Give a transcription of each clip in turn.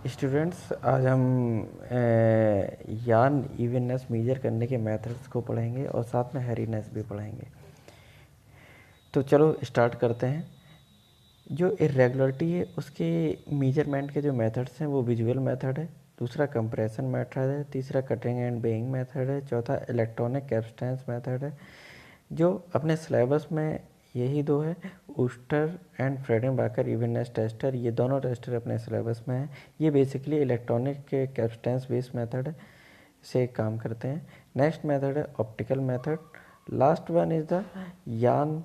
Students, आज हम यान इवननेस मेजर करने के मेथड्स को पढ़ेंगे और साथ में हैरीनेस भी पढ़ेंगे। तो चलो स्टार्ट करते हैं। जो इरेगुलरिटी है उसके मेजरमेंट के जो मेथड्स हैं वो विजुअल मेथड है, दूसरा कंप्रेशन मेथड है, तीसरा कटिंग एंड बेइंग मेथड है, चौथा इलेक्ट्रॉनिक कैप्स्टेंस मेथड है। जो अपने सिलेबस में यही दो है, ऊस्टर एंड फ्रेडेनबाकर इवननेस टेस्टर, ये दोनों टेस्टर अपने सिलेबस में हैं। ये बेसिकली इलेक्ट्रॉनिक के कैप्स्टेंस बेस्ड मेथड से काम करते हैं। नेक्स्ट मेथड है optical method. Last one is the यान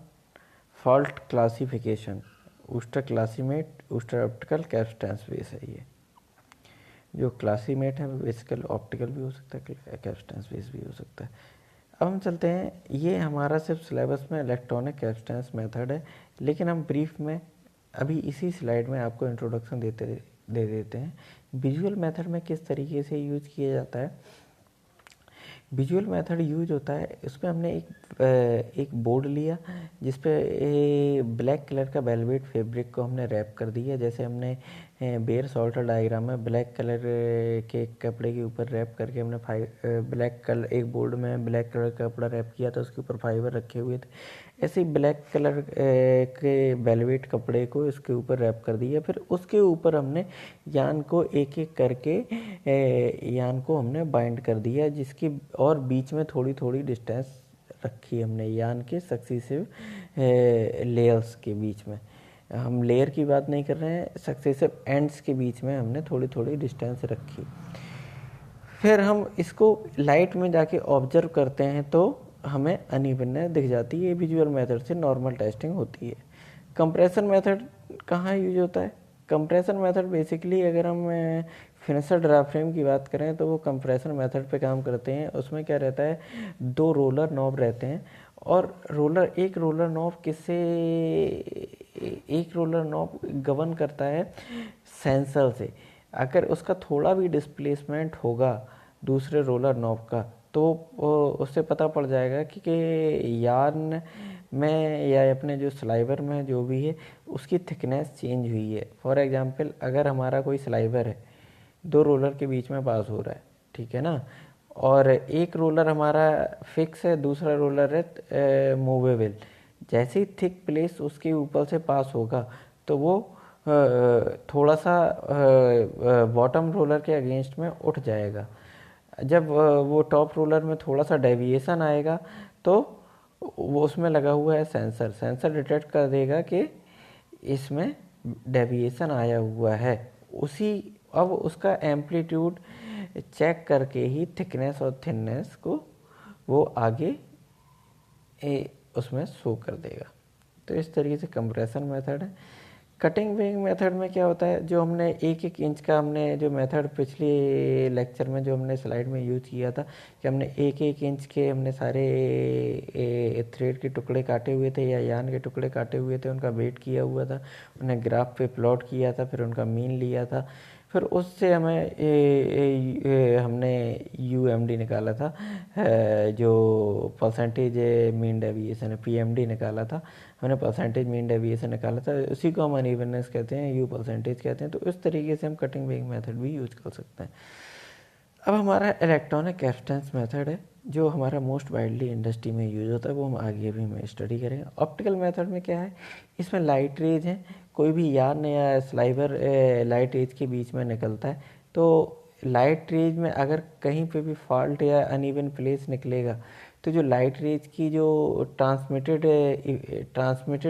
फॉल्ट क्लासिफिकेशन। ऊस्टर क्लासीमेट, ऊस्टर ऑप्टिकल, कैप्स्टेंस बेस है। ये जो क्लासीमेट है बेसिकल ऑप्टिकल भी हो सकता है, कैप्स्टेंस बेस भी हो सकता है। अब हम चलते हैं, ये हमारा सिर्फ सिलेबस में इलेक्ट्रॉनिक कैप्स्टेंस मेथड है, लेकिन हम ब्रीफ में अभी इसी स्लाइड में आपको इंट्रोडक्शन दे देते हैं विजुअल मेथड में किस तरीके से यूज किया जाता है। विजुअल मेथड यूज होता है, इसमें हमने एक बोर्ड लिया जिस पे ब्लैक कलर का वेलवेट फैब्रिक को हमने रैप कर दिया। जैसे हमने बेयर सॉल्टर डायग्राम में ब्लैक कलर के कपड़े के ऊपर रैप करके हमने ब्लैक कलर एक बोर्ड में ब्लैक कलर का कपड़ा रैप किया था, उसके ऊपर फाइबर रखे हुए थे। ऐसे ही ब्लैक कलर के वेलवेट कपड़े को इसके ऊपर रैप कर दिया। फिर उसके ऊपर हमने यान को एक एक करके यान को हमने बाइंड कर दिया, जिसकी और बीच में थोड़ी थोड़ी डिस्टेंस रखी हमने यान के सक्सेसिव लेयर्स के बीच में। हम लेयर की बात नहीं कर रहे हैं, सक्सेसिव एंड्स के बीच में हमने थोड़ी थोड़ी डिस्टेंस रखी। फिर हम इसको लाइट में जाके ऑब्जर्व करते हैं तो हमें अनइवननेस दिख जाती है। ये विजुअल मेथड से नॉर्मल टेस्टिंग होती है। कंप्रेशन मेथड कहाँ यूज होता है? कंप्रेशन मेथड बेसिकली अगर हम फिनिशर ड्राफ्ट की बात करें तो वो कंप्रेशन मेथड पे काम करते हैं। उसमें क्या रहता है, दो रोलर नॉब रहते हैं और एक रोलर नॉब एक रोलर नॉब गवर्न करता है सेंसर से। अगर उसका थोड़ा भी डिस्प्लेसमेंट होगा दूसरे रोलर नॉब का तो उससे पता पड़ जाएगा कि यार्न में या अपने जो स्लाइवर में जो भी है उसकी थिकनेस चेंज हुई है। फॉर एग्जांपल, अगर हमारा कोई स्लाइवर है, दो रोलर के बीच में पास हो रहा है, ठीक है ना, और एक रोलर हमारा फिक्स है, दूसरा रोलर है मूवेबल। जैसे ही थिक प्लेस उसके ऊपर से पास होगा तो वो थोड़ा सा बॉटम रोलर के अगेंस्ट में उठ जाएगा। जब वो टॉप रोलर में थोड़ा सा डेविएशन आएगा तो वो उसमें लगा हुआ है सेंसर डिटेक्ट कर देगा कि इसमें डेविएशन आया हुआ है। अब उसका एम्पलीट्यूड चेक करके ही थिकनेस और थिननेस को वो आगे उसमें शो कर देगा। तो इस तरीके से कंप्रेशन मेथड है। कटिंग बेइंग मेथड में क्या होता है, जो हमने एक एक इंच का हमने जो मेथड पिछले लेक्चर में जो हमने स्लाइड में यूज किया था कि हमने एक एक इंच के हमने सारे थ्रेड के टुकड़े काटे हुए थे या यान के टुकड़े काटे हुए थे, उनका वेट किया हुआ था, उन्हें ग्राफ पे प्लॉट किया था, फिर उनका मीन लिया था, फिर उससे हमने यूएमडी निकाला था, जो परसेंटेज मीन डेविएशन है, पीएमडी निकाला था, हमने परसेंटेज मीन डेविएशन निकाला था, उसी को हम अनइवननेस कहते हैं, यू परसेंटेज कहते हैं। तो इस तरीके से हम कटिंग बेइंग मेथड भी यूज कर सकते हैं। अब हमारा इलेक्ट्रॉनिक कैप्स्टेंस मेथड है जो हमारा मोस्ट वाइडली इंडस्ट्री में यूज होता है, वो हम आगे भी में स्टडी करेंगे। ऑप्टिकल मेथड में क्या है, इसमें लाइट रेज है, कोई भी यार्न या स्लाइवर लाइट रेज के बीच में निकलता है, तो लाइट रेज में अगर कहीं पे भी फॉल्ट या अनइवन प्लेस निकलेगा तो जो लाइट रेज की जो ट्रांसमिटेड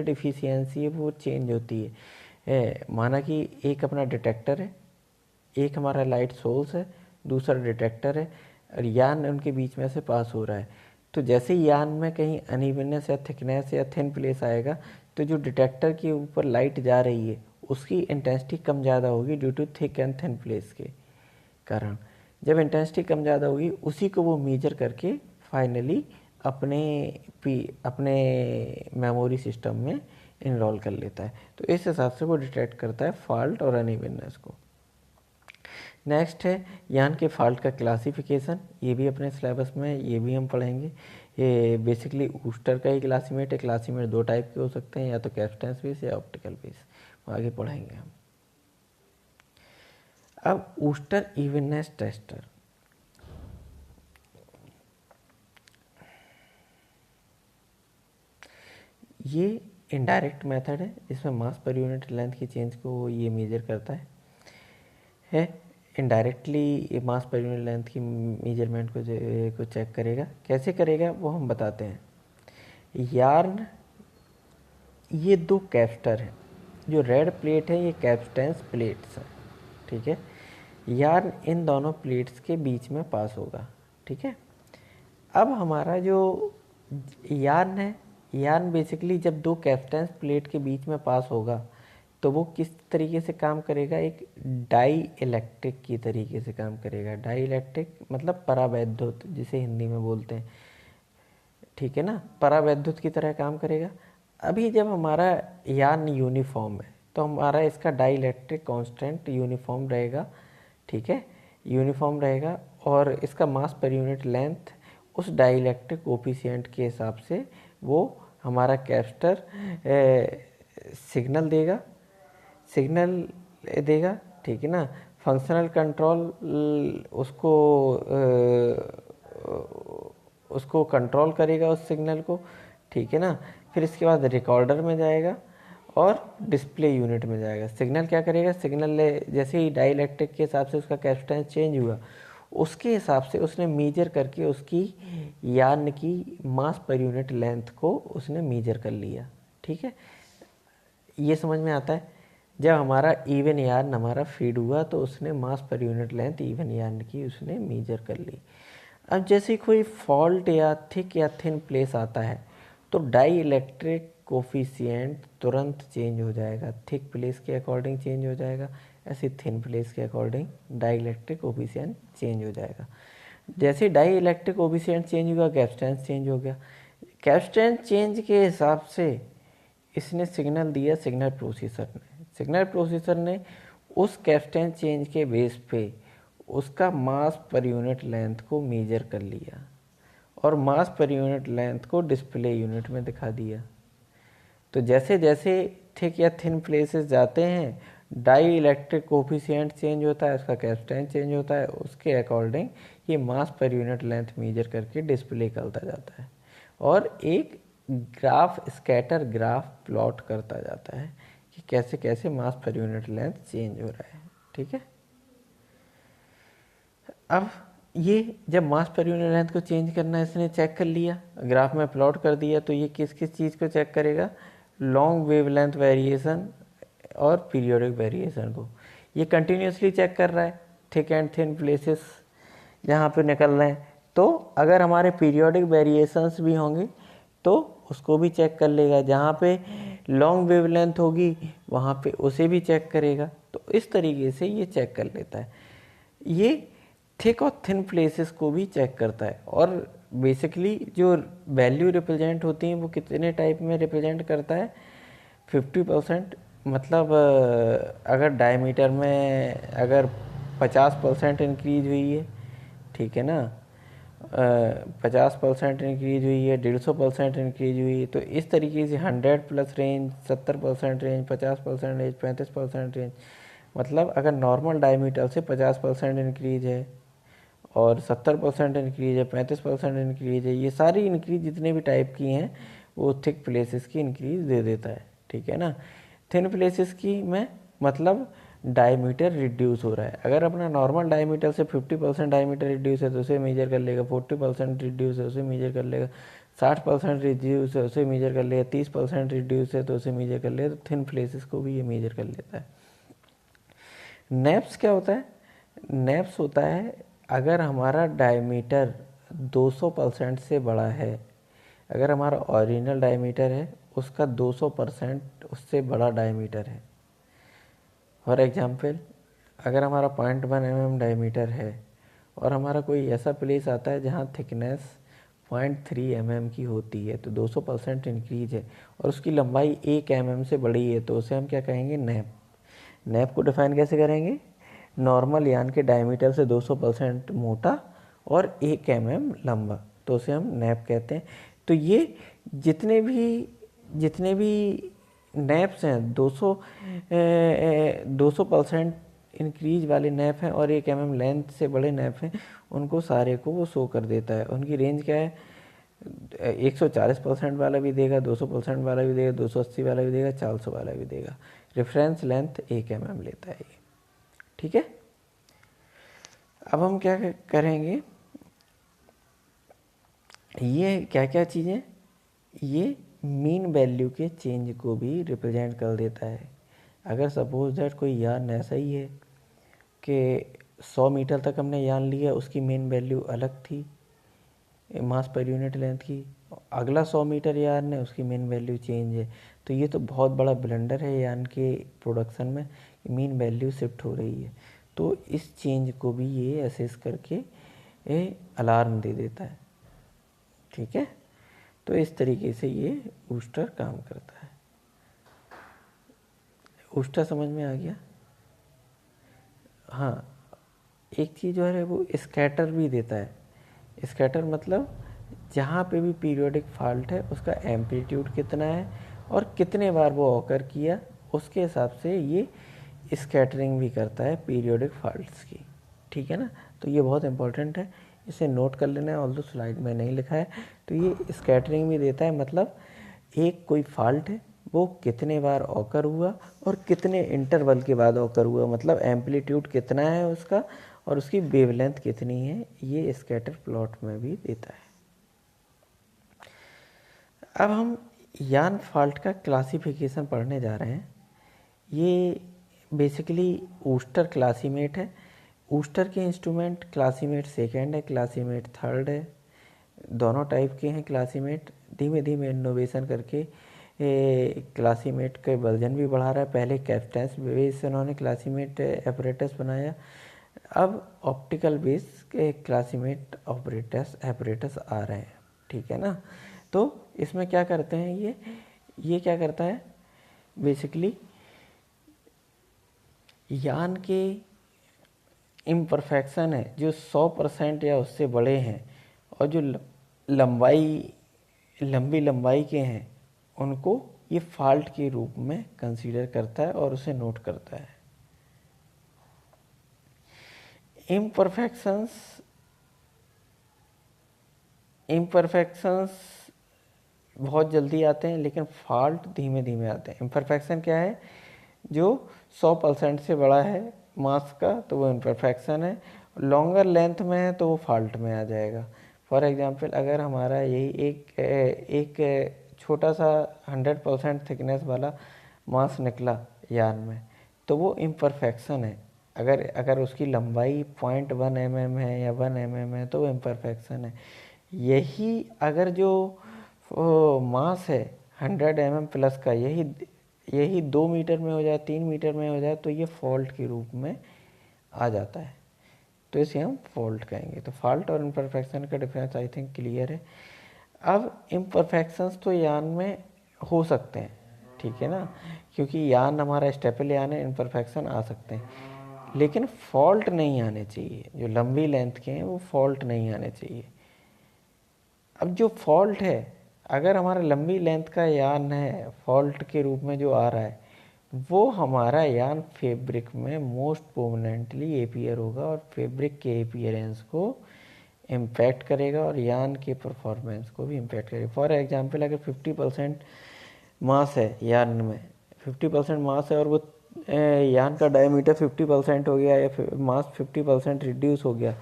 इफिशियंसी है वो चेंज होती है। माना कि एक अपना डिटेक्टर है, एक हमारा लाइट सोर्स है, दूसरा डिटेक्टर है, और यान उनके बीच में से पास हो रहा है। तो जैसे ही यान में कहीं अनइवननेस या थिकनेस या थिन प्लेस आएगा तो जो डिटेक्टर के ऊपर लाइट जा रही है उसकी इंटेंसिटी कम ज़्यादा होगी due to thick and thin place के कारण। जब इंटेंसिटी कम ज़्यादा होगी उसी को वो मेजर करके फाइनली अपने मेमोरी सिस्टम में इनरोल कर लेता है। तो इस हिसाब से वो डिटेक्ट करता है फॉल्ट और अनइवननेस को। नेक्स्ट है यान के फॉल्ट का क्लासिफिकेशन, ये भी अपने सिलेबस में है, ये भी हम पढ़ेंगे। ये बेसिकली ऊस्टर का ही क्लासीमेट है। क्लासीमेट दो टाइप के हो सकते हैं, या तो कैप्स्टेंस बेस या ऑप्टिकल बेस, आगे पढ़ेंगे हम। अब वूस्टर इवननेस टेस्टर, ये इनडायरेक्ट मेथड है, इसमें मास पर यूनिट लेंथ की चेंज को ये मेजर करता है इनडायरेक्टली मास पर यूनिट लेंथ की मेजरमेंट को चेक करेगा। कैसे करेगा वो हम बताते हैं। यार्न, ये दो कैप्स्टर हैं, जो रेड प्लेट है ये कैप्स्टेंस प्लेट्स हैं, ठीक है। यार्न इन दोनों प्लेट्स के बीच में पास होगा, ठीक है। अब हमारा जो यार्न है, यार्न बेसिकली जब दो कैप्स्टेंस प्लेट के बीच में पास होगा तो वो किस तरीके से काम करेगा, एक डाई इलेक्ट्रिक की तरीके से काम करेगा। डाई इलेक्ट्रिक मतलब परावैद्युत, जिसे हिंदी में बोलते हैं, ठीक है ना, परावैद्युत की तरह काम करेगा। अभी जब हमारा यार्न यूनिफॉर्म है तो हमारा इसका डाई इलेक्ट्रिक कॉन्स्टेंट यूनिफॉर्म रहेगा, ठीक है, यूनिफॉर्म रहेगा। और इसका मास पर यूनिट लेंथ उस डाई इलेक्ट्रिक कोफिशिएंट के हिसाब से वो हमारा कैप्स्टर सिग्नल देगा, ठीक है ना। फंक्शनल कंट्रोल उसको कंट्रोल करेगा उस सिग्नल को, ठीक है ना। फिर इसके बाद रिकॉर्डर में जाएगा और डिस्प्ले यूनिट में जाएगा। सिग्नल क्या करेगा, सिग्नल जैसे ही डाई इलेक्ट्रिक के हिसाब से उसका कैपेसिटेंस चेंज हुआ, उसके हिसाब से उसने मेजर करके उसकी यार्न की मास पर यूनिट लेंथ को उसने मेजर कर लिया, ठीक है। ये समझ में आता है। जब हमारा इवन यार्न हमारा फीड हुआ तो उसने मास per unit length even yarn की उसने मेजर कर ली। अब जैसे कोई फॉल्ट या थिक या थिन प्लेस आता है तो डाई इलेक्ट्रिक कोफिशिएंट तुरंत चेंज हो जाएगा। थिक प्लेस के अकॉर्डिंग चेंज हो जाएगा, ऐसे थिन प्लेस के according dielectric coefficient change हो जाएगा। जैसे डाई इलेक्ट्रिक कोफिशिएंट चेंज हुआ, कैपेसिटेंस चेंज हो गया। कैपेसिटेंस चेंज के हिसाब से इसने सिग्नल दिया सिग्नल प्रोसेसर ने उस कैपेसिटेंस चेंज के बेस पे उसका मास पर यूनिट लेंथ को मेजर कर लिया और मास पर यूनिट लेंथ को डिस्प्ले यूनिट में दिखा दिया। तो जैसे जैसे थिक या थिन प्लेसेस जाते हैं, डाई इलेक्ट्रिक कोफिशिएंट चेंज होता है, उसका कैपेसिटेंस चेंज होता है, उसके अकॉर्डिंग ये मास पर यूनिट लेंथ मेजर करके डिस्प्ले करता जाता है और एक ग्राफ, स्कैटर ग्राफ प्लॉट करता जाता है कि कैसे कैसे मास पर यूनिट लेंथ चेंज हो रहा है, ठीक है। अब ये जब मास पर यूनिट लेंथ को चेंज करना है इसने चेक कर लिया, ग्राफ में प्लॉट कर दिया, तो ये किस किस चीज़ को चेक करेगा, लॉन्ग वेवलेंथ वेरिएशन और पीरियोडिक वेरिएशन को। ये कंटिन्यूसली चेक कर रहा है थिक एंड थिन प्लेसेस जहाँ पे निकल रहे हैं। तो अगर हमारे पीरियोडिक वेरिएशंस भी होंगे तो उसको भी चेक कर लेगा, जहाँ पे लॉन्ग वेवलेंथ होगी वहाँ पे उसे भी चेक करेगा। तो इस तरीके से ये चेक कर लेता है। ये थिक और थिन प्लेसेस को भी चेक करता है और बेसिकली जो वैल्यू रिप्रेजेंट होती हैं वो कितने टाइप में रिप्रेजेंट करता है, 50%। मतलब अगर डायमीटर में अगर 50% इंक्रीज हुई है, ठीक है ना, 50% इंक्रीज हुई है, 150% इंक्रीज हुई है, तो इस तरीके से 100+ रेंज, 70% रेंज, 50% रेंज, 35% रेंज। मतलब अगर नॉर्मल डायमीटर से 50% इंक्रीज है और 70% इंक्रीज है, 35% इंक्रीज है, ये सारी इंक्रीज जितने भी टाइप की हैं वो थिक प्लेसेस की इंक्रीज दे देता है, ठीक है ना। थिन प्लेसेस की में मतलब डायमीटर रिड्यूस हो रहा है। अगर अपना नॉर्मल डायमीटर से 50% डायमीटर रिड्यूस है तो उसे मेजर कर लेगा, 40% रिड्यूस है उसे मेजर कर लेगा, 60% रिड्यूस है उसे मेजर कर लेगा, 30% रिड्यूस है तो उसे मेजर कर लेगा। तो थिन प्लेसेस को भी ये मेजर कर लेता है। नेप्स क्या होता है, नेप्स होता है अगर हमारा डायमीटर 200% से बड़ा है, अगर हमारा ओरिजिनल डायमीटर है उसका 200% उससे बड़ा डायमीटर है। फॉर एग्जांपल अगर हमारा 0.1 mm डायमीटर है और हमारा कोई ऐसा प्लेस आता है जहाँ थिकनेस 0.3 mm की होती है तो 200% इंक्रीज है और उसकी लंबाई 1 mm से बड़ी है तो उसे हम क्या कहेंगे, नैप। नैप को डिफाइन कैसे करेंगे, नॉर्मल यान के डायमीटर से 200% मोटा और 1 mm लंबा, तो उसे हम नैप कहते हैं। तो ये जितने भी नैप्स हैं 200% इंक्रीज वाले नैप हैं और 1 mm लेंथ से बड़े नैप हैं, उनको सारे को वो शो कर देता है। उनकी रेंज क्या है, 140% वाला भी देगा, 200% वाला भी देगा, 280 वाला भी देगा, 400 वाला भी देगा। रेफरेंस लेंथ 1 mm लेता है ये, ठीक है। अब हम क्या करेंगे, ये क्या क्या चीज़ें, ये मीन वैल्यू के चेंज को भी रिप्रेजेंट कर देता है। अगर सपोज दैट कोई यार्न ऐसा ही है कि 100 मीटर तक हमने यार्न लिया, उसकी मीन वैल्यू अलग थी मास पर यूनिट लेंथ की, अगला 100 मीटर यार्न है, उसकी मीन वैल्यू चेंज है, तो ये तो बहुत बड़ा ब्लंडर है यार्न के प्रोडक्शन में, मीन वैल्यू शिफ्ट हो रही है। तो इस चेंज को भी ये असेस करके अलार्म दे देता है, ठीक है। तो इस तरीके से ये बूस्टर काम करता है। बूस्टर समझ में आ गया। हाँ, एक चीज़ जो है वो स्कैटर भी देता है। स्कैटर मतलब जहाँ पे भी पीरियोडिक फॉल्ट है उसका एम्पलीट्यूड कितना है और कितने बार वो ऑकर किया, उसके हिसाब से ये स्कैटरिंग भी करता है पीरियोडिक फॉल्ट्स की, ठीक है ना। तो ये बहुत इंपॉर्टेंट है, इसे नोट कर लेना है, ऑल्दो स्लाइड में नहीं लिखा है। तो ये स्कैटरिंग भी देता है, मतलब एक कोई फॉल्ट है वो कितने बार ऑकर हुआ और कितने इंटरवल के बाद ऑकर हुआ, मतलब एम्पलीट्यूड कितना है उसका और उसकी वेवलेंथ कितनी है, ये स्कैटर प्लॉट में भी देता है। अब हम यार्न फॉल्ट का क्लासिफिकेशन पढ़ने जा रहे हैं। ये बेसिकली ऊस्टर क्लासीमेट है। ऊस्टर के इंस्ट्रूमेंट क्लासीमेट सेकेंड है, क्लासीमेट थर्ड है, दोनों टाइप के हैं क्लासीमेट। धीमे धीमे इनोवेशन करके क्लासीमेट के वर्जन भी बढ़ा रहा है। पहले कैप्टेंस बेस उन्होंने क्लासीमेट एपरेटस बनाया, अब ऑप्टिकल बेस के क्लासीमेट एपरेटस आ रहे हैं, ठीक है ना। तो इसमें क्या करते हैं, ये क्या करता है, बेसिकली यार्न के इम्परफेक्शन है जो 100% या उससे बड़े हैं और जो लंबी लंबाई के हैं, उनको ये फॉल्ट के रूप में कंसीडर करता है और उसे नोट करता है। इम्परफेक्शंस बहुत जल्दी आते हैं लेकिन फॉल्ट धीमे धीमे आते हैं। इम्परफेक्शन क्या है, जो 100% से बड़ा है मास का तो वो इम्परफेक्शन है, लॉन्गर लेंथ में है तो वो फॉल्ट में आ जाएगा। फॉर एग्जांपल अगर हमारा यही एक छोटा सा 100% थिकनेस वाला मास निकला यार्न में, तो वो इम्परफेक्शन है। अगर उसकी लंबाई 0.1 mm है या 1 mm है तो वो इम्परफेक्शन है। यही अगर जो मास है 100 mm प्लस का, यही 2 मीटर में हो जाए, 3 मीटर में हो जाए, तो ये फॉल्ट के रूप में आ जाता है, तो इसे हम फॉल्ट कहेंगे। तो फॉल्ट और इम्परफेक्शन का डिफरेंस आई थिंक क्लियर है। अब इम्परफेक्शंस तो यार्न में हो सकते हैं, ठीक है ना, क्योंकि यार्न हमारा स्टेपल यार्न है, इम्परफेक्शन आ सकते हैं, लेकिन फॉल्ट नहीं आने चाहिए। जो लंबी लेंथ के हैं वो फॉल्ट नहीं आने चाहिए। अब जो फॉल्ट है, अगर हमारा लंबी लेंथ का यार्न है, फॉल्ट के रूप में जो आ रहा है, वो हमारा यार्न फैब्रिक में मोस्ट प्रोमिनेंटली अपीयर होगा और फैब्रिक के अपीयरेंस को इम्पैक्ट करेगा और यार्न के परफॉर्मेंस को भी इम्पैक्ट करेगा। फॉर एग्जांपल अगर 50% मास है यार्न में, 50% मास है और वो यार्न का डायमीटर 50% हो गया या मास 50% रिड्यूस हो गया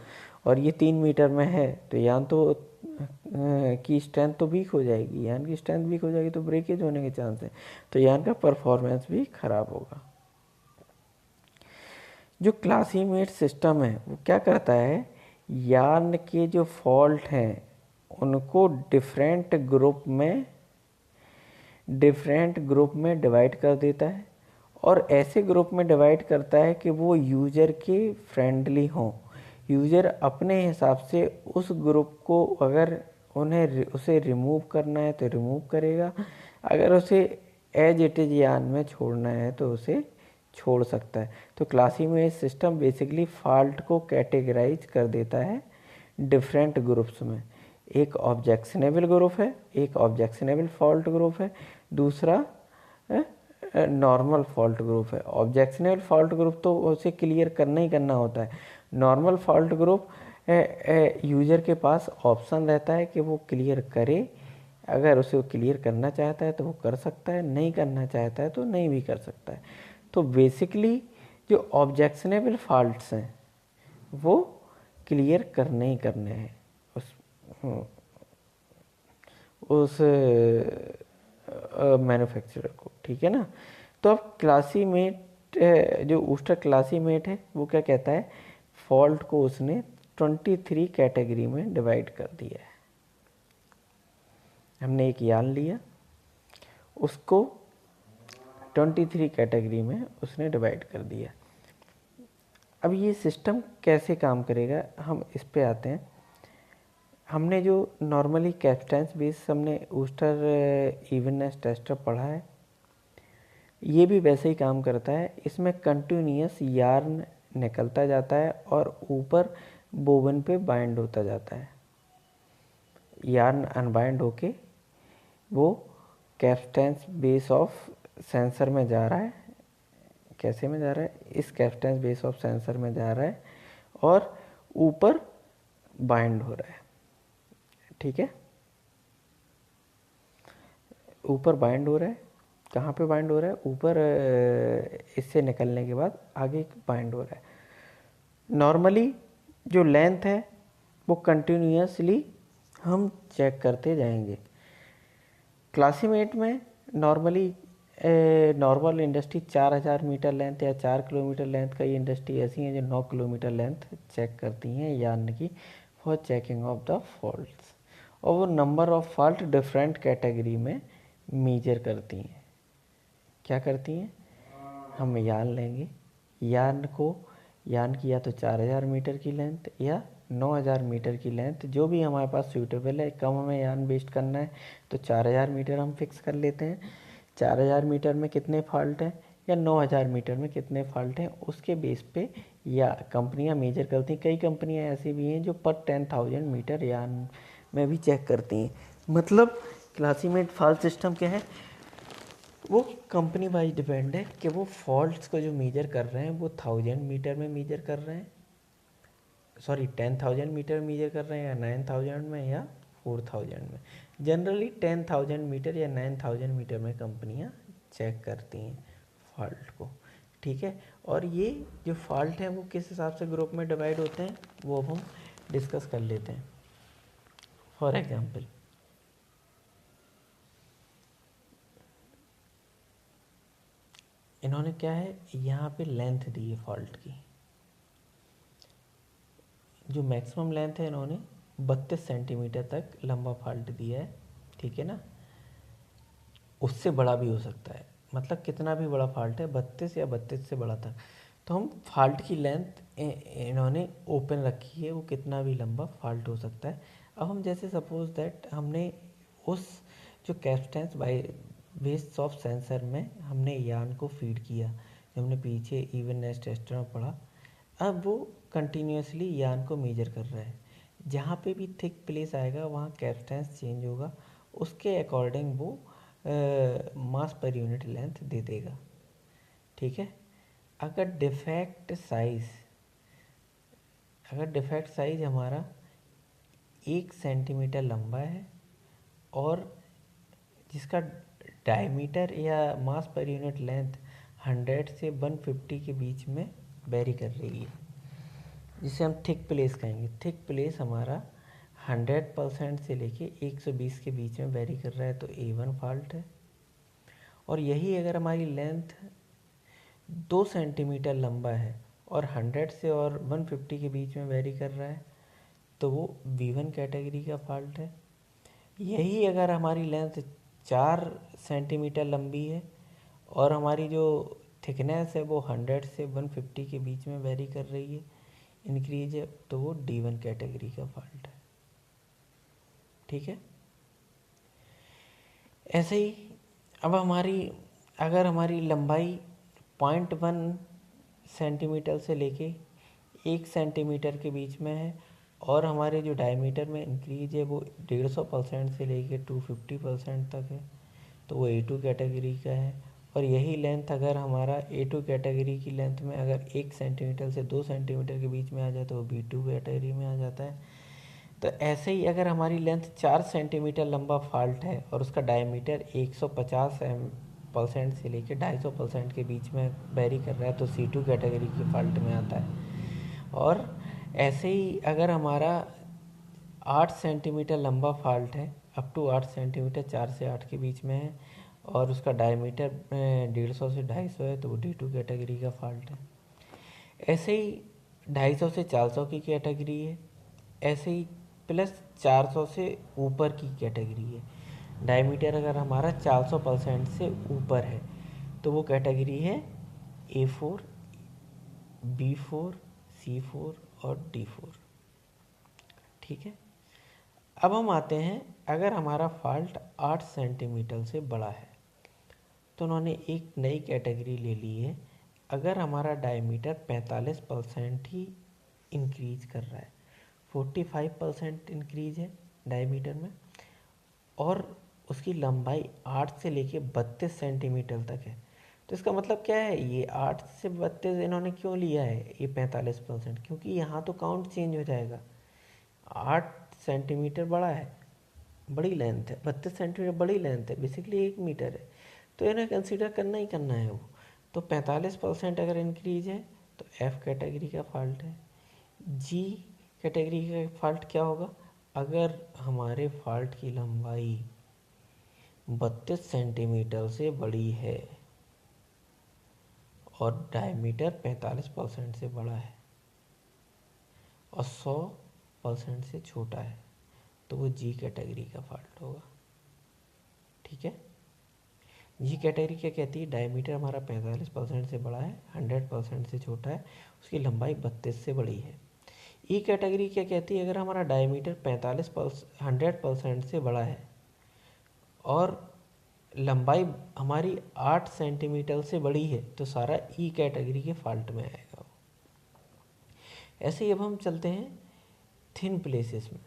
और ये 3 मीटर में है, तो यार्न तो की स्ट्रेंथ तो वीक हो जाएगी। यार्न की स्ट्रेंथ वीक हो जाएगी तो ब्रेकेज होने के चांस है, तो यार्न का परफॉर्मेंस भी खराब होगा। जो क्लासीमेट सिस्टम है वो क्या करता है, यार्न के जो फॉल्ट हैं उनको डिफरेंट ग्रुप में डिवाइड कर देता है और ऐसे ग्रुप में डिवाइड करता है कि वो यूजर के फ्रेंडली हों। यूजर अपने हिसाब से उस ग्रुप को, अगर उसे रिमूव करना है तो रिमूव करेगा, अगर उसे एज इट इज़ यार्न में छोड़ना है तो उसे छोड़ सकता है। तो क्लासीमेट सिस्टम बेसिकली फॉल्ट को कैटेगराइज कर देता है डिफरेंट ग्रुप्स में। एक ऑब्जेक्शनेबल ग्रुप है, एक ऑब्जेक्शनेबल फॉल्ट ग्रुप है, दूसरा नॉर्मल फॉल्ट ग्रुप है। ऑब्जेक्शनल फॉल्ट ग्रुप तो उसे क्लियर करना ही करना होता है। नॉर्मल फॉल्ट ग्रुप यूज़र के पास ऑप्शन रहता है कि वो क्लियर करे। अगर उसे वो क्लियर करना चाहता है तो वो कर सकता है, नहीं करना चाहता है तो नहीं भी कर सकता है। तो बेसिकली जो ऑब्जेक्शनेबल फॉल्ट्स हैं वो क्लियर करने ही करने हैं उस मैन्युफैक्चरर को, ठीक है ना। तो अब क्लासीमेट जो ऊस्टर क्लासीमेट है वो क्या कहता है, फॉल्ट को उसने 23 कैटेगरी में डिवाइड कर दिया है। हमने एक यार्न लिया, उसको 23 कैटेगरी में उसने डिवाइड कर दिया। अब ये सिस्टम कैसे काम करेगा हम इस पे आते हैं। हमने जो नॉर्मली कैप्स्टेंस बेस हमने ऊस्टर इवननेस टेस्टर पढ़ा है, ये भी वैसे ही काम करता है। इसमें कंटिन्यूअस यार्न निकलता जाता है और ऊपर बोबन पे बाइंड होता जाता है। यार्न अनबाइंड होके वो कैप्स्टेंस बेस ऑफ सेंसर में जा रहा है। कैसे में जा रहा है, इस कैप्स्टेंस बेस ऑफ सेंसर में जा रहा है और ऊपर बाइंड हो रहा है, ठीक है। ऊपर बाइंड हो रहा है, कहाँ पे बाइंड हो रहा है, ऊपर इससे निकलने के बाद आगे बाइंड हो रहा है। नॉर्मली जो लेंथ है वो कंटिन्यूअसली हम चेक करते जाएंगे। क्लासीमेट में normally normal industry 4000 metre length या 4 किलोमीटर लेंथ, कई इंडस्ट्री ऐसी हैं जो 9 किलोमीटर लेंथ चेक करती हैं यार्न की for checking of the faults, और वो number of fault different category में मेजर करती हैं। क्या करती हैं, हम यार्न लेंगे, यार्न की या तो 4000 मीटर की लेंथ या 9000 मीटर की लेंथ, जो भी हमारे पास सूटेबल है। कम हमें यार्न वेस्ट करना है तो 4000 मीटर हम फिक्स कर लेते हैं। 4000 मीटर में कितने फॉल्ट हैं या 9000 मीटर में कितने फॉल्ट हैं, उसके बेस पे या कंपनियां मेजर करती हैं। कई कंपनियां ऐसी भी हैं जो पर 10,000 मीटर यार्न में भी चेक करती हैं। मतलब क्लासीमेट फॉल्ट सिस्टम क्या है, वो कंपनी वाइज डिपेंड है कि वो फॉल्ट्स को जो मेजर कर रहे हैं वो 1000 मीटर में मेजर कर रहे हैं, सॉरी 10,000 मीटर मेजर कर रहे हैं या 9000 में या 4000 में। जनरली 10,000 मीटर या 9000 मीटर में कंपनियां चेक करती हैं फॉल्ट को, ठीक है। और ये जो फॉल्ट हैं वो किस हिसाब से ग्रुप में डिवाइड होते हैं वो अब हम डिस्कस कर लेते हैं। फॉर एग्जांपल इन्होंने क्या है, यहाँ पे लेंथ दी है फॉल्ट की, जो मैक्सिमम लेंथ है इन्होंने 32 सेंटीमीटर तक लंबा फॉल्ट दिया है, ठीक है ना। उससे बड़ा भी हो सकता है, मतलब कितना भी बड़ा फॉल्ट है, 32 या 32 से बड़ा तक। तो हम फॉल्ट की लेंथ इन्होंने ओपन रखी है, वो कितना भी लंबा फॉल्ट हो सकता है। अब हम जैसे सपोज दैट हमने उस जो कैप्स्टेंस बाई बेस ऑफ सेंसर में हमने यार्न को फीड किया, जो हमने पीछे इवननेस टेस्टर में पढ़ा। अब वो कंटिन्यूसली यार्न को मेजर कर रहा है, जहाँ पे भी थिक प्लेस आएगा वहाँ कैप्स्टेंस चेंज होगा, उसके अकॉर्डिंग वो मास पर यूनिट लेंथ दे देगा, ठीक है। अगर डिफेक्ट साइज हमारा 1 सेंटीमीटर लंबा है और जिसका डायमीटर या मास पर यूनिट लेंथ 100 से 150 के बीच में वेरी कर रही है, जिसे हम थिक प्लेस कहेंगे। थिक प्लेस हमारा 100% से लेके 120 के बीच में वेरी कर रहा है तो A1 फॉल्ट है। और यही अगर हमारी लेंथ 2 सेंटीमीटर लंबा है और 100 से और 150 के बीच में वेरी कर रहा है तो वो B1 कैटेगरी का फॉल्ट है। यही अगर हमारी लेंथ 4 सेंटीमीटर लंबी है और हमारी जो थिकनेस है वो 100 से 150 के बीच में वेरी कर रही है, इंक्रीज है, तो वो D1 कैटेगरी का फॉल्ट है, ठीक है। ऐसे ही अब अगर हमारी लंबाई 0.1 सेंटीमीटर से लेके 1 सेंटीमीटर के बीच में है और हमारे जो डायमीटर में इंक्रीज है वो 150% से लेके 250% तक है तो वो A2 कैटेगरी का है। और यही लेंथ अगर हमारा A2 कैटेगरी की लेंथ में अगर 1 सेंटीमीटर से 2 सेंटीमीटर के बीच में आ जाए तो वो B2 कैटेगरी में आ जाता है। तो ऐसे ही अगर हमारी लेंथ 4 सेंटीमीटर लंबा फॉल्ट है और उसका डायमीटर 150% से लेकर 250% के बीच में वेरी कर रहा है तो C2 कैटेगरी की फॉल्ट में आता है। और ऐसे ही अगर हमारा 8 सेंटीमीटर लंबा फॉल्ट है, अप टू 8 सेंटीमीटर, 4 से 8 के बीच में है, और उसका डायमीटर 150 से 250 है तो वो D2 कैटेगरी का फॉल्ट है। ऐसे ही 250 से 400 की कैटेगरी है, ऐसे ही प्लस 400 से ऊपर की कैटेगरी है। डायमीटर अगर हमारा 400% से ऊपर है तो वो कैटेगरी है A4, B4, C4 और D4। ठीक है। अब हम आते हैं, अगर हमारा फॉल्ट 8 सेंटीमीटर से बड़ा है तो उन्होंने एक नई कैटेगरी ले ली है। अगर हमारा डायमीटर 45% ही इंक्रीज कर रहा है, 45% इंक्रीज है डायमीटर में, और उसकी लंबाई 8 से लेके 32 सेंटीमीटर तक है, तो इसका मतलब क्या है, ये 8 से 32 इन्होंने क्यों लिया है ये 45%, क्योंकि यहाँ तो काउंट चेंज हो जाएगा। 8 सेंटीमीटर बड़ा है, बड़ी लेंथ है, 32 सेंटीमीटर बड़ी लेंथ है, बेसिकली 1 मीटर है, तो इन्हें कंसीडर करना ही करना है वो। तो 45% अगर इंक्रीज है तो F कैटेगरी का फॉल्ट है। G कैटेगरी का फॉल्ट क्या होगा, अगर हमारे फॉल्ट की लंबाई 32 सेंटीमीटर से बड़ी है और डायमीटर 45% से बड़ा है और 100% से छोटा है तो वो G कैटेगरी का फॉल्ट होगा। ठीक है। G कैटेगरी क्या कहती है, डायमीटर हमारा 45% से बड़ा है, 100% से छोटा है, उसकी लंबाई 32 से बड़ी है। E कैटेगरी क्या कहती है, अगर हमारा डायमीटर 100% से बड़ा है और लंबाई हमारी 8 सेंटीमीटर से बड़ी है तो सारा E कैटेगरी के फॉल्ट में आएगा। ऐसे ही अब हम चलते हैं थिन प्लेसेस में।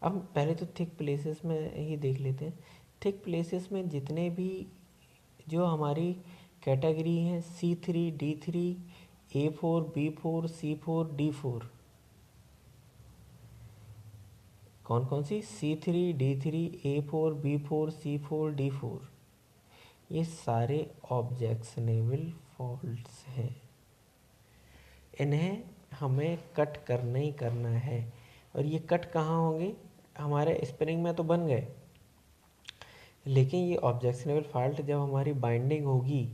अब पहले तो थिक प्लेसेस में ही देख लेते हैं। थिक प्लेसेस में जितने भी जो हमारी कैटेगरी हैं C3, D3, A4, B4, C4, D4, कौन कौन सी, C3, D3, A4, B4, C4, D4, ये सारे ऑब्जेक्शनेबल फॉल्ट्स हैं। इन्हें हमें कट करना ही करना है। और ये कट कहाँ होंगे, हमारे स्प्रिंग में तो बन गए, लेकिन ये ऑब्जेक्शनेबल फॉल्ट जब हमारी बाइंडिंग होगी,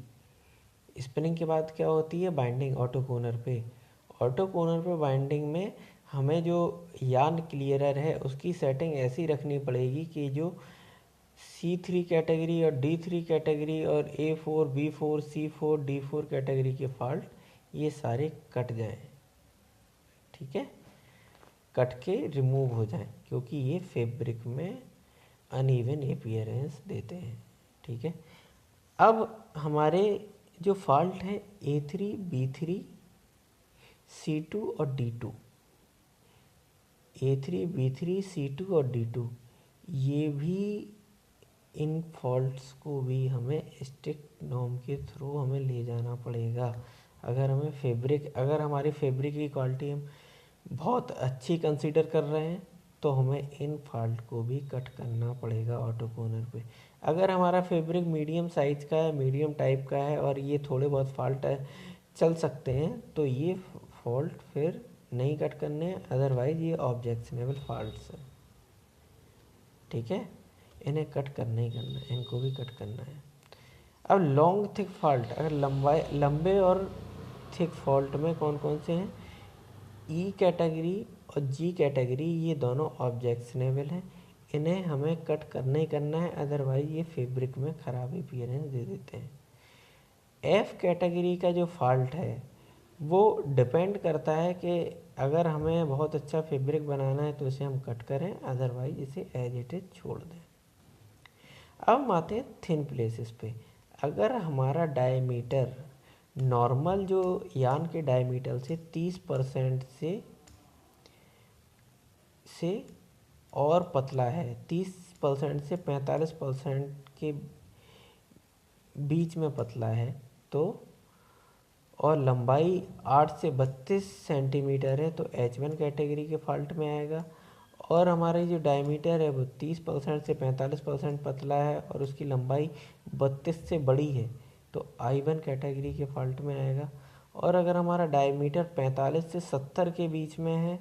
स्प्रिंग के बाद क्या होती है, बाइंडिंग ऑटो कोनर पे। ऑटो कोनर पे बाइंडिंग में हमें जो यार्न क्लियरर है उसकी सेटिंग ऐसी रखनी पड़ेगी कि जो C3 कैटेगरी और D3 कैटेगरी और A4, B4, C4, D4 category के फॉल्ट ये सारे कट जाएं। ठीक है, कट के रिमूव हो जाएं, क्योंकि ये फैब्रिक में अनइवन अपीयरेंस देते हैं। ठीक है। अब हमारे जो फॉल्ट है A3, B3, C2 और D2, A3, B3, C2 और D2, ये भी इन फॉल्ट्स को भी हमें स्ट्रिक्ट नॉर्म के थ्रू हमें ले जाना पड़ेगा। अगर हमारी फैब्रिक की क्वालिटी हम बहुत अच्छी कंसीडर कर रहे हैं तो हमें इन फॉल्ट को भी कट करना पड़ेगा ऑटो कोनर पे। अगर हमारा फैब्रिक मीडियम साइज का है, मीडियम टाइप का है और ये थोड़े बहुत फॉल्ट चल सकते हैं तो ये फॉल्ट फिर नहीं कट करने हैं, अदरवाइज ये ऑब्जेक्शनेबल फॉल्ट्स हैं। ठीक है, इन्हें कट करना ही करना है, इनको भी कट करना है। अब लॉन्ग थिक फॉल्ट, अगर लंबे और थिक फॉल्ट में कौन कौन से हैं, ई कैटेगरी और जी कैटेगरी, ये दोनों ऑब्जेक्शनेबल हैं, इन्हें हमें कट करना ही करना है, अदरवाइज ये फैब्रिक में ख़राब अपीयरेंस दे देते हैं। एफ कैटेगरी का जो फॉल्ट है वो डिपेंड करता है कि अगर हमें बहुत अच्छा फैब्रिक बनाना है तो इसे हम कट करें, अदरवाइज इसे एज इट इज छोड़ दें। अब हम आते हैं थिन प्लेसेस पे। अगर हमारा डायमीटर नॉर्मल जो यार्न के डायमीटर से 30% से और पतला है, 30% से 45% के बीच में पतला है तो, और लंबाई 8 से 32 सेंटीमीटर है तो H1 कैटेगरी के फॉल्ट में आएगा। और हमारी जो डायमीटर है वो 30% से 45% पतला है और उसकी लंबाई 32 से बड़ी है तो I1 कैटेगरी के फॉल्ट में आएगा। और अगर हमारा डायमीटर 45 से 70 के बीच में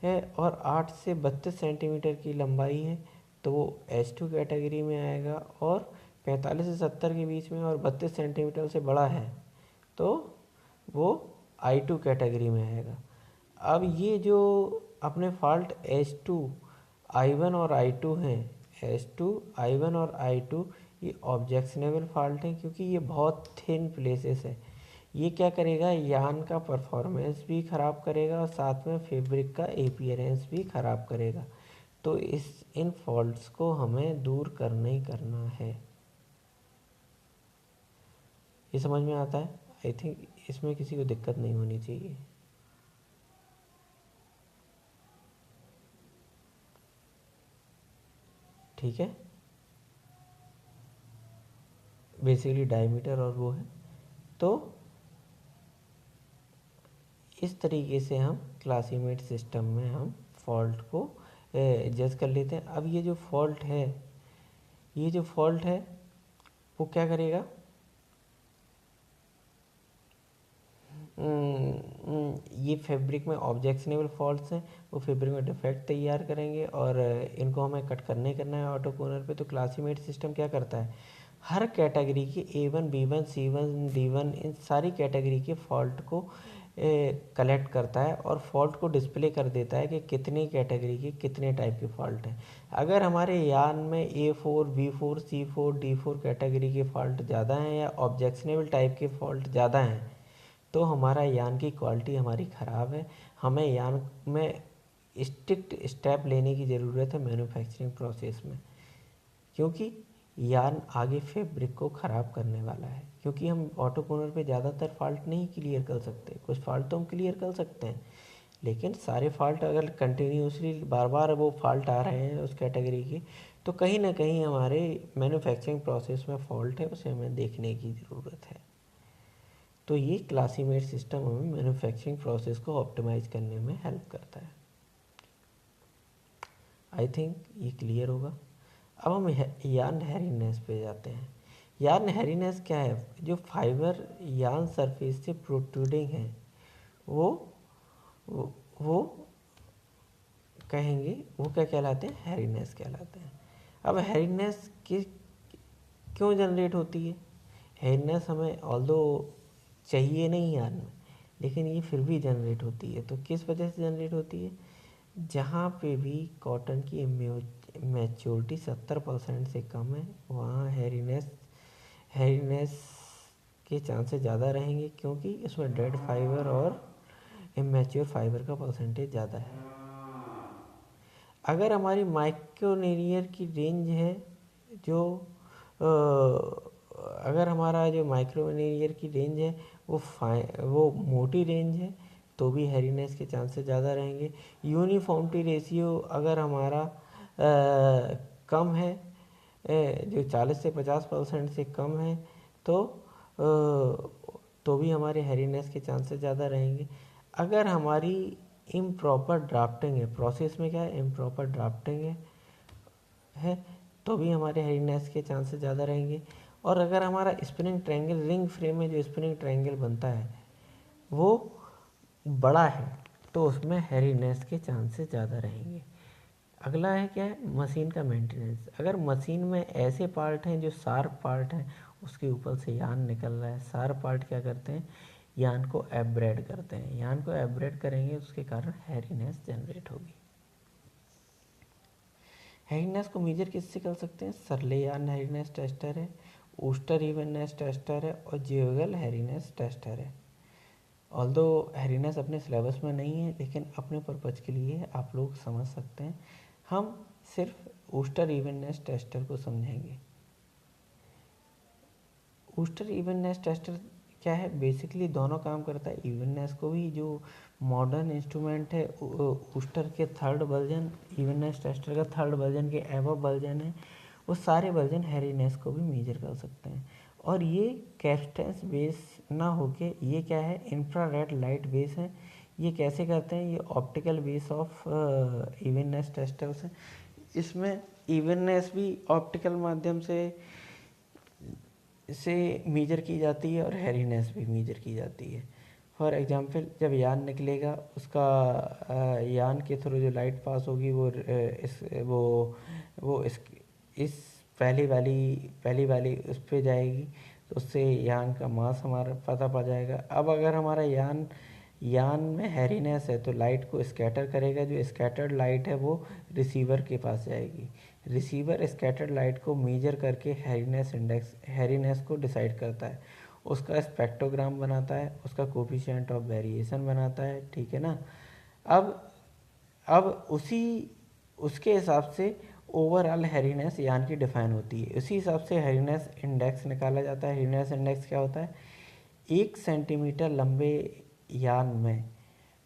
है और 8 से 32 सेंटीमीटर की लंबाई है तो वो H2 कैटेगरी में आएगा। और 45 से 70 के बीच में और 32 सेंटीमीटर से बड़ा है तो वो I2 कैटेगरी में आएगा। अब ये जो अपने फॉल्ट H2 I1 और I2 हैं, H2 I1 और I2 ये ऑब्जेक्शनेबल फॉल्ट हैं क्योंकि ये बहुत थिन प्लेसेस है। ये क्या करेगा, यान का परफॉर्मेंस भी ख़राब करेगा और साथ में फैब्रिक का अपीयरेंस भी ख़राब करेगा। तो इन फॉल्ट्स को हमें दूर करना ही करना है। ये समझ में आता है? आई थिंक इसमें किसी को दिक्कत नहीं होनी चाहिए। ठीक है, बेसिकली डायमीटर और वो है। तो इस तरीके से हम क्लासीमेट सिस्टम में हम फॉल्ट को जज कर लेते हैं। अब ये जो फॉल्ट है वो क्या करेगा, ये फैब्रिक में ऑब्जेक्शनेबल फॉल्ट्स हैं, वो फैब्रिक में डिफेक्ट तैयार करेंगे और इनको हमें कट करना है ऑटो कोनर पे। तो क्लासीमेट सिस्टम क्या करता है, हर कैटेगरी के A1 B1 C1 D1 इन सारी कैटेगरी के फॉल्ट को कलेक्ट करता है और फॉल्ट को डिस्प्ले कर देता है कि कितनी कैटेगरी के कितने टाइप के फॉल्ट हैं। अगर हमारे यान में A4 B4 C4 D4 category के फॉल्ट ज़्यादा हैं या ऑब्जेक्शनेबल टाइप के फॉल्ट ज़्यादा हैं तो हमारा यान की क्वालिटी हमारी ख़राब है। हमें यान में स्ट्रिक्ट स्टेप लेने की ज़रूरत है मैन्युफैक्चरिंग प्रोसेस में, क्योंकि यान आगे फैब्रिक को ख़राब करने वाला है। क्योंकि हम ऑटो कोनर पे ज़्यादातर फॉल्ट नहीं क्लियर कर सकते, कुछ फॉल्ट तो हम क्लियर कर सकते हैं, लेकिन सारे फॉल्ट अगर कंटिन्यूसली बार बार वो फॉल्ट आ रहे हैं उस कैटेगरी के तो कहीं ना कहीं हमारे मैन्युफैक्चरिंग प्रोसेस में फॉल्ट है, उसे हमें देखने की ज़रूरत है। तो ये क्लासीमेट सिस्टम हमें मैन्युफैक्चरिंग प्रोसेस को ऑप्टिमाइज करने में हेल्प करता है। आई थिंक ये क्लियर होगा। अब हम यार्न हैरीनेस पे जाते हैं। यार्न हैरीनेस क्या है, जो फाइबर यार्न सरफेस से प्रोट्रूडिंग है वो कहेंगे, वो क्या कहलाते हैं, हैरीनेस कहलाते हैं। अब हैरीनेस क्यों जनरेट होती है, हैरीनेस हमें ऑल्दो चाहिए नहीं यार्न में, लेकिन ये फिर भी जनरेट होती है। तो किस वजह से जनरेट होती है, जहाँ पे भी कॉटन की मैच्योरिटी 70% से कम है वहाँ हैरीनेस के चांसेस ज़्यादा रहेंगे, क्योंकि इसमें डेड फाइबर और इमेच्योर फाइबर का परसेंटेज ज़्यादा है। अगर हमारी माइक्रोनेरियर की रेंज है जो अगर हमारा जो माइक्रोनेरियर की रेंज है वो मोटी रेंज है तो भी हैरीनेस के चांसेस ज़्यादा रहेंगे। यूनिफॉर्मिटी रेशियो अगर हमारा कम है, जो 40 से 50% से कम है तो भी हमारे हैरीनेस के चांसेस ज़्यादा रहेंगे। अगर हमारी इम्प्रॉपर ड्राफ्टिंग है, प्रोसेस में क्या है, इम्प्रॉपर ड्राफ्टिंग है तो भी हमारे हैरीनेस के चांसेस ज़्यादा रहेंगे। और अगर हमारा स्पिनिंग ट्रायंगल रिंग फ्रेम में जो स्पिनिंग ट्रायंगल बनता है वो बड़ा है तो उसमें हैरीनेस के चांसेस ज़्यादा रहेंगे। अगला है क्या है, मशीन का मेंटेनेंस। अगर मशीन में ऐसे पार्ट हैं जो शार्प पार्ट हैं, उसके ऊपर से यान निकल रहा है, शार्प पार्ट क्या करते हैं, यान को एब्रेड करते हैं। यान को एब्रेड करेंगे उसके कारण हैरीनेस जनरेट होगी। हैरीनेस को मेजर किससे कर सकते हैं, सरले यान हैरीनेस टेस्टर है, ओस्टर इवननेस टेस्टर है और जेवगल हैरीनेस टेस्टर है। ऑल्दो हैरीनेस अपने सिलेबस में नहीं है, लेकिन अपने पर्पज के लिए आप लोग समझ सकते हैं। हम सिर्फ ओस्टर इवननेस टेस्टर को समझेंगे। ओस्टर इवननेस टेस्टर क्या है, बेसिकली दोनों काम करता है। इवननेस को भी, जो मॉडर्न इंस्ट्रूमेंट है ओस्टर के थर्ड वर्जन, इवननेस टेस्टर का थर्ड वर्जन के एबव वर्जन है, वो सारे वर्जन हैरीनेस को भी मेजर कर सकते हैं। और ये कैप्स्टेंस बेस ना होके ये क्या है, इंफ्रारेड लाइट बेस है। ये कैसे करते हैं, ये optical base of evenness testers है। इसमें इवननेस भी ऑप्टिकल माध्यम से मेजर की जाती है और हैरीनेस भी मेजर की जाती है। फॉर एग्जांपल जब यान निकलेगा उसका यान के थ्रू जो लाइट पास होगी वो इस पहली वाली उस पे जाएगी, तो उससे यान का मास हमारा पता पड़ जाएगा। अब अगर हमारा यान में हैरीनेस है तो लाइट को स्कैटर करेगा, जो स्कैटर्ड लाइट है वो रिसीवर के पास जाएगी। रिसीवर स्कैटर्ड लाइट को मेजर करके हैरीनेस को डिसाइड करता है, उसका स्पेक्ट्रोग्राम बनाता है, उसका कोफिशिएंट ऑफ वेरिएशन बनाता है, ठीक है ना। अब उसके हिसाब से ओवरऑल हैरीनेस यान की डिफाइन होती है। उसी हिसाब से हैरीनेस इंडेक्स निकाला जाता है। हैरीनेस इंडेक्स क्या होता है, 1 सेंटीमीटर लंबे यान में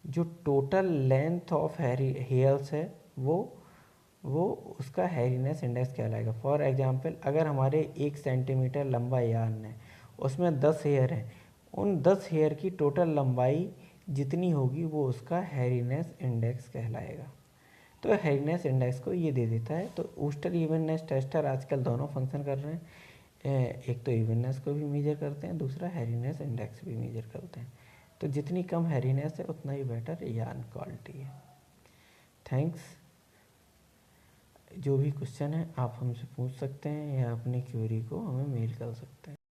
जो टोटल लेंथ ऑफ हेयर्स है वो उसका हैरीनेस इंडेक्स कहलाएगा। फॉर एग्जांपल अगर हमारे 1 सेंटीमीटर लंबा यान है, उसमें 10 हेयर हैं, उन 10 हेयर की टोटल लंबाई जितनी होगी वो उसका हैरीनेस इंडेक्स कहलाएगा। तो हैरीनेस इंडेक्स को ये दे देता है। तो ऊस्टर इवननेस टेस्टर आजकल दोनों फंक्शन कर रहे हैं, एक तो इवननेस को भी मेजर करते हैं, दूसरा हैरीनेस इंडेक्स भी मेजर करते हैं। तो जितनी कम हैरीनेस है उतना ही बेटर यान क्वालिटी है। थैंक्स। जो भी क्वेश्चन है आप हमसे पूछ सकते हैं या अपनी क्वेरी को हमें मेल कर सकते हैं।